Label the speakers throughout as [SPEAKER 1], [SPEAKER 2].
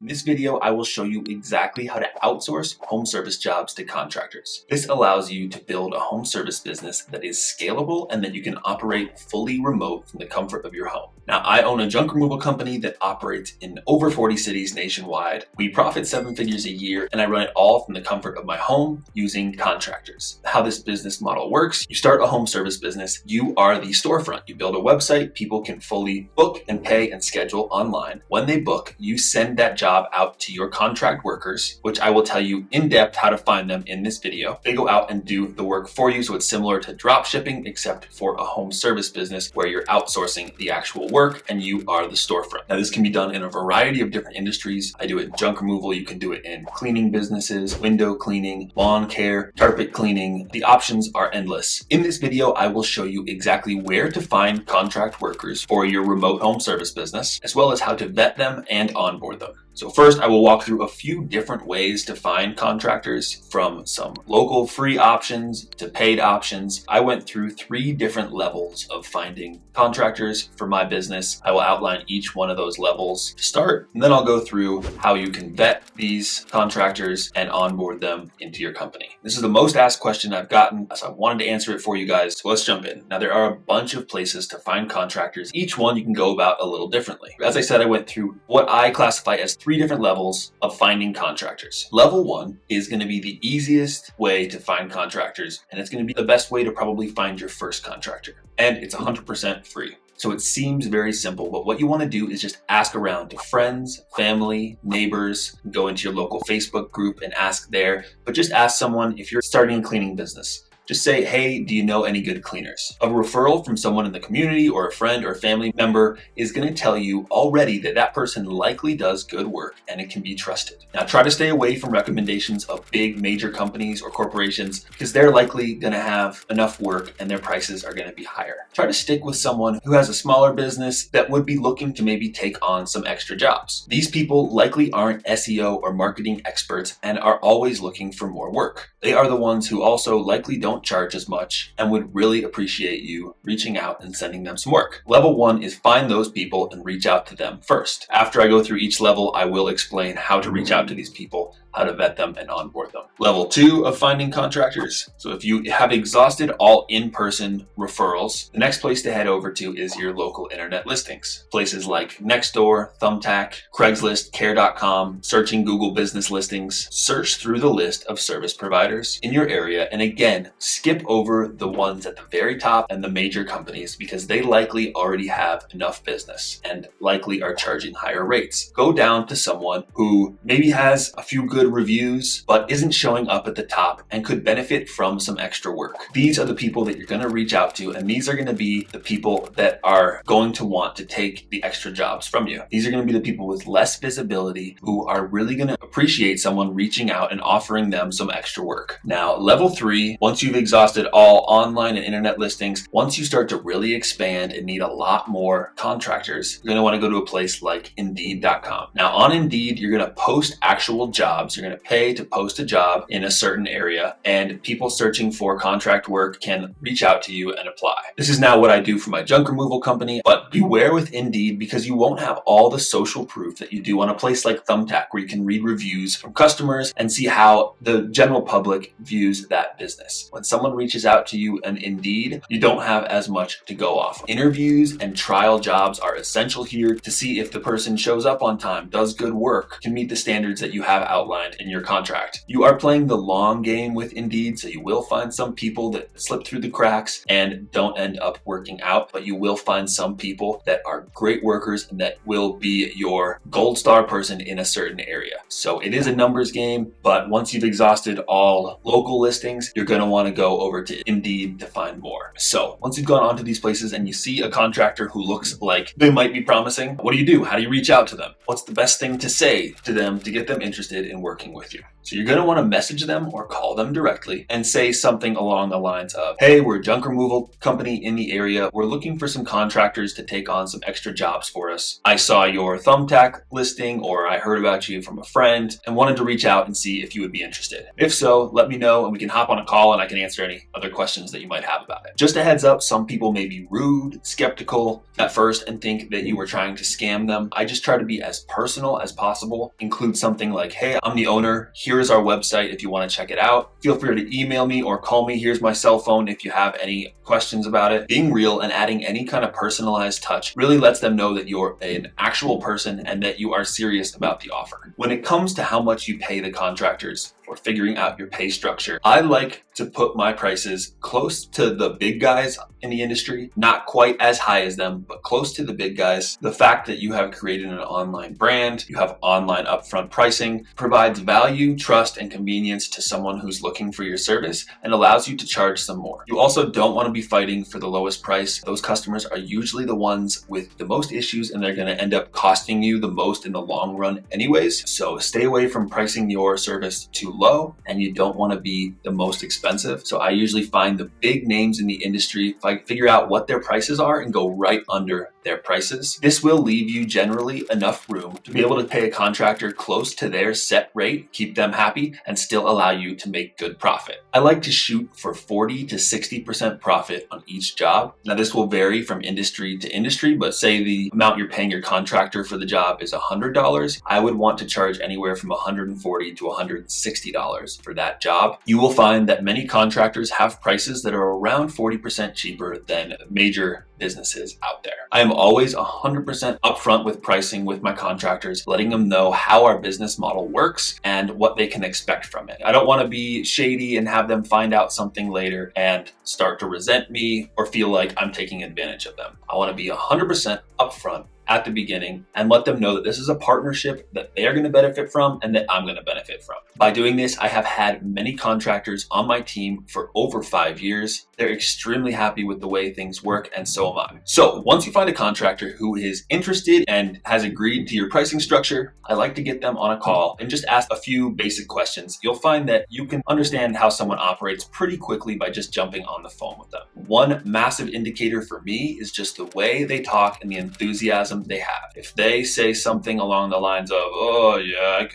[SPEAKER 1] In this video, I will show you exactly how to outsource home service jobs to contractors. This allows you to build a home service business that is scalable and that you can operate fully remote from the comfort of your home. Now, I own a junk removal company that operates in over 40 cities nationwide. We profit 7 figures a year, and I run it all from the comfort of my home using contractors. How this business model works: you start a home service business, you are the storefront. You build a website, people can fully book and pay and schedule online. When they book, you send that job out to your contract workers, which I will tell you in depth how to find them in this video. They go out and do the work for you, so it's similar to drop shipping, except for a home service business where you're outsourcing the actual work and you are the storefront. Now, this can be done in a variety of different industries. I do it in junk removal. You can do it in cleaning businesses, window cleaning, lawn care, carpet cleaning. The options are endless. In this video, I will show you exactly where to find contract workers for your remote home service business, as well as how to vet them and onboard them. So first, I will walk through a few different ways to find contractors, from some local free options to paid options. I went through 3 different levels of finding contractors for my business. I will outline each one of those levels to start, and then I'll go through how you can vet these contractors and onboard them into your company. This is the most asked question I've gotten, so I wanted to answer it for you guys. So let's jump in. Now, there are a bunch of places to find contractors. Each one you can go about a little differently. As I said, I went through what I classify as 3 different levels of finding contractors. Level 1 is going to be the easiest way to find contractors, and it's going to be the best way to probably find your first contractor. And it's 100% free. So it seems very simple, but what you want to do is just ask around to friends, family, neighbors, go into your local Facebook group and ask there. But just ask someone, if you're starting a cleaning business, just say, hey, do you know any good cleaners? A referral from someone in the community or a friend or a family member is going to tell you already that that person likely does good work and it can be trusted. Now, try to stay away from recommendations of big major companies or corporations, because they're likely going to have enough work and their prices are going to be higher. Try to stick with someone who has a smaller business that would be looking to maybe take on some extra jobs. These people likely aren't SEO or marketing experts and are always looking for more work. They are the ones who also likely don't charge as much and would really appreciate you reaching out and sending them some work. Level 1 is find those people and reach out to them first. After I go through each level, I will explain how to reach out to these people, how to vet them and onboard them. Level 2 of finding contractors. So if you have exhausted all in-person referrals, the next place to head over to is your local internet listings. Places like Nextdoor, Thumbtack, Craigslist, Care.com, searching Google business listings. Search through the list of service providers in your area, and again, skip over the ones at the very top and the major companies, because they likely already have enough business and likely are charging higher rates. Go down to someone who maybe has a few good reviews but isn't showing up at the top and could benefit from some extra work. These are the people that you're going to reach out to, and these are going to be the people that are going to want to take the extra jobs from you. These are going to be the people with less visibility who are really going to appreciate someone reaching out and offering them some extra work. Now, level 3, once you've exhausted all online and internet listings, once you start to really expand and need a lot more contractors, you're going to want to go to a place like Indeed.com. Now, on Indeed, you're going to post actual jobs. You're going to pay to post a job in a certain area, and people searching for contract work can reach out to you and apply. This is now what I do for my junk removal company, but beware with Indeed, because you won't have all the social proof that you do on a place like Thumbtack, where you can read reviews from customers and see how the general public views that business. When someone reaches out to you on Indeed, you don't have as much to go off. Interviews and trial jobs are essential here to see if the person shows up on time, does good work, can meet the standards that you have outlined in your contract. You are playing the long game with Indeed, so you will find some people that slip through the cracks and don't end up working out, but you will find some people that are great workers and that will be your gold star person in a certain area. So it is a numbers game, but once you've exhausted all local listings, you're going to want to go over to Indeed to find more. So once you've gone onto these places and you see a contractor who looks like they might be promising, what do you do? How do you reach out to them? What's the best thing to say to them to get them interested in working with you? So you're going to want to message them or call them directly and say something along the lines of, hey, we're a junk removal company in the area. We're looking for some contractors to take on some extra jobs for us. I saw your Thumbtack listing, or I heard about you from a friend and wanted to reach out and see if you would be interested. If so, let me know and we can hop on a call and I can answer any other questions that you might have about it. Just a heads up, some people may be rude, skeptical at first and think that you were trying to scam them. I just try to be as personal as possible. Include something like, hey, I'm the owner. Here's our website if you want to check it out. Feel free to email me or call me. Here's my cell phone if you have any questions about it. Being real and adding any kind of personalized touch really lets them know that you're an actual person and that you are serious about the offer. When it comes to how much you pay the contractors or figuring out your pay structure, I like to put my prices close to the big guys in the industry, not quite as high as them, but close to the big guys. The fact that you have created an online brand, you have online upfront pricing, provides value, trust, and convenience to someone who's looking for your service and allows you to charge some more. You also don't want to be fighting for the lowest price. Those customers are usually the ones with the most issues and they're going to end up costing you the most in the long run anyways. So stay away from pricing your service too low, and you don't want to be the most expensive. So I usually find the big names in the industry, if I figure out what their prices are and go right under their prices. This will leave you generally enough room to be able to pay a contractor close to their set rate, keep them happy, and still allow you to make good profit. I like to shoot for 40 to 60% profit on each job. Now this will vary from industry to industry, but say the amount you're paying your contractor for the job is $100, I would want to charge anywhere from $140 to $160 for that job. You will find that many contractors have prices that are around 40% cheaper than major businesses out there. I am always 100% upfront with pricing with my contractors, letting them know how our business model works and what they can expect from it. I don't want to be shady and have them find out something later and start to resent me or feel like I'm taking advantage of them. I want to be 100% upfront at the beginning and let them know that this is a partnership that they are going to benefit from and that I'm going to benefit from. By doing this, I have had many contractors on my team for over 5 years. They're extremely happy with the way things work, and so am I. So once you find a contractor who is interested and has agreed to your pricing structure, I like to get them on a call and just ask a few basic questions. You'll find that you can understand how someone operates pretty quickly by just jumping on the phone with them. One massive indicator for me is just the way they talk and the enthusiasm they have. If they say something along the lines of, oh yeah,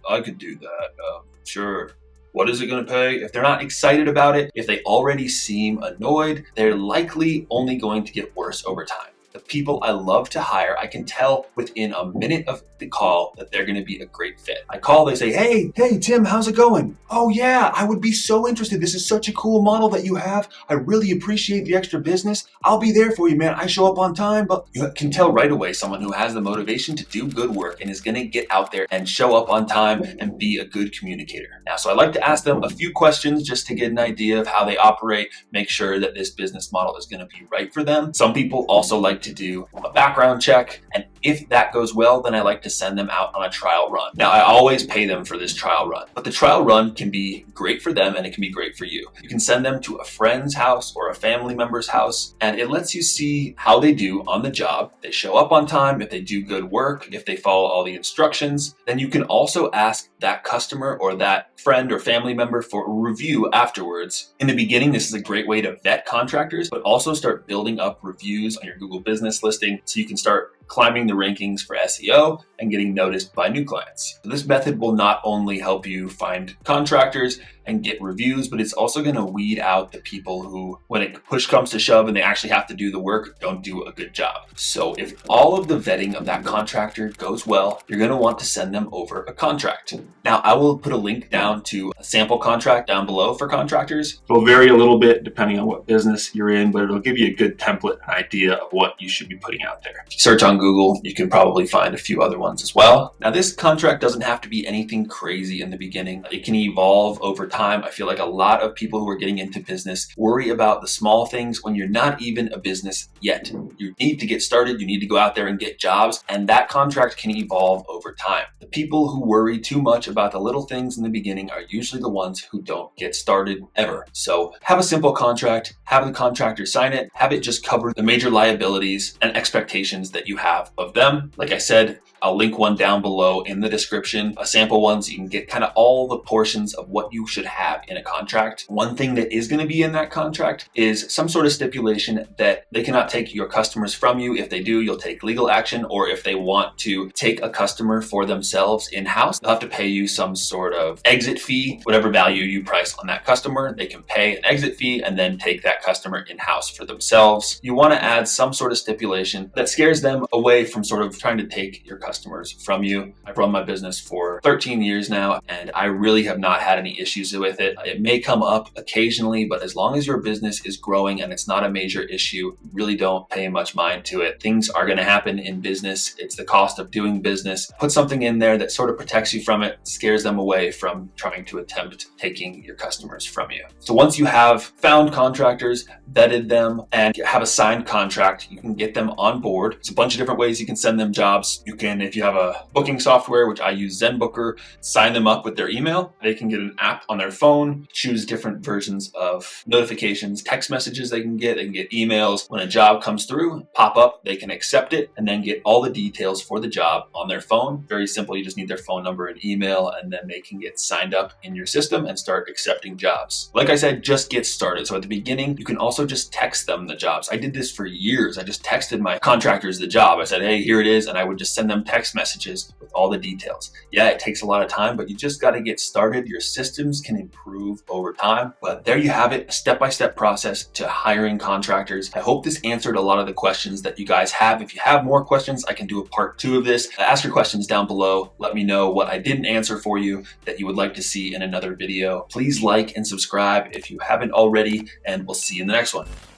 [SPEAKER 1] I could do that, sure. What is it going to pay? If they're not excited about it, if they already seem annoyed, they're likely only going to get worse over time. The people I love to hire, I can tell within a minute of the call that they're going to be a great fit. I call, they say, hey, Tim, how's it going? Oh yeah, I would be so interested. This is such a cool model that you have. I really appreciate the extra business. I'll be there for you, man. I show up on time, but you can tell right away someone who has the motivation to do good work and is going to get out there and show up on time and be a good communicator. Now, so I like to ask them a few questions just to get an idea of how they operate, make sure that this business model is going to be right for them. Some people also like to do a background check, and if that goes well, then I like to send them out on a trial run. Now, I always pay them for this trial run, but the trial run can be great for them and it can be great for you. You can send them to a friend's house or a family member's house, and it lets you see how they do on the job. They show up on time, if they do good work, if they follow all the instructions. Then you can also ask that customer or that friend or family member for a review afterwards. In the beginning, this is a great way to vet contractors, but also start building up reviews on your Google business listing so you can start climbing the rankings for SEO and getting noticed by new clients. So this method will not only help you find contractors and get reviews, but it's also going to weed out the people who, when it push comes to shove and they actually have to do the work, don't do a good job. So if all of the vetting of that contractor goes well, you're going to want to send them over a contract. Now, I will put a link down to a sample contract down below for contractors. It'll vary a little bit depending on what business you're in, but it'll give you a good template and idea of what you should be putting out there. If you search on Google, you can probably find a few other ones as well. Now, this contract doesn't have to be anything crazy in the beginning. It can evolve over time. I feel like a lot of people who are getting into business worry about the small things when you're not even a business yet. You need to get started. You need to go out there and get jobs, and that contract can evolve over time. The people who worry too much about the little things in the beginning are usually the ones who don't get started ever. So have a simple contract, have the contractor sign it, have it just cover the major liabilities and expectations that you have of them. Like I said, I'll link one down below in the description, a sample one, so you can get kind of all the portions of what you should have in a contract. One thing that is going to be in that contract is some sort of stipulation that they cannot take your customers from you. If they do, you'll take legal action, or if they want to take a customer for themselves in-house, they'll have to pay you some sort of exit fee. Whatever value you price on that customer, they can pay an exit fee and then take that customer in-house for themselves. You want to add some sort of stipulation that scares them away from sort of trying to take your customers from you. I've run my business for 13 years now, and I really have not had any issues with it. It may come up occasionally, but as long as your business is growing and it's not a major issue, really don't pay much mind to it. Things are going to happen in business. It's the cost of doing business. Put something in there that sort of protects you from it, scares them away from trying to attempt taking your customers from you. So once you have found contractors, vetted them, and have a signed contract, you can get them on board. There's a bunch of different ways you can send them jobs. You can, if you have a booking software, which I use ZenBooker, sign them up with their email. They can get an app on their phone, choose different versions of notifications, text messages they can get emails. When a job comes through, pop up, they can accept it and then get all the details for the job on their phone. Very simple. You just need their phone number and email, and then they can get signed up in your system and start accepting jobs. Like I said, just get started. So at the beginning, you can also just text them the jobs. I did this for years. I just texted my contractors the job. I said, hey, here it is. And I would just send them text messages with all the details. Yeah, it takes a lot of time, but you just got to get started. Your systems can improve over time. But there you have it, a step-by-step process to hiring contractors. I hope this answered a lot of the questions that you guys have. If you have more questions, I can do a part 2 of this. Ask your questions down below. Let me know what I didn't answer for you that you would like to see in another video. Please like and subscribe if you haven't already, and we'll see you in the next one.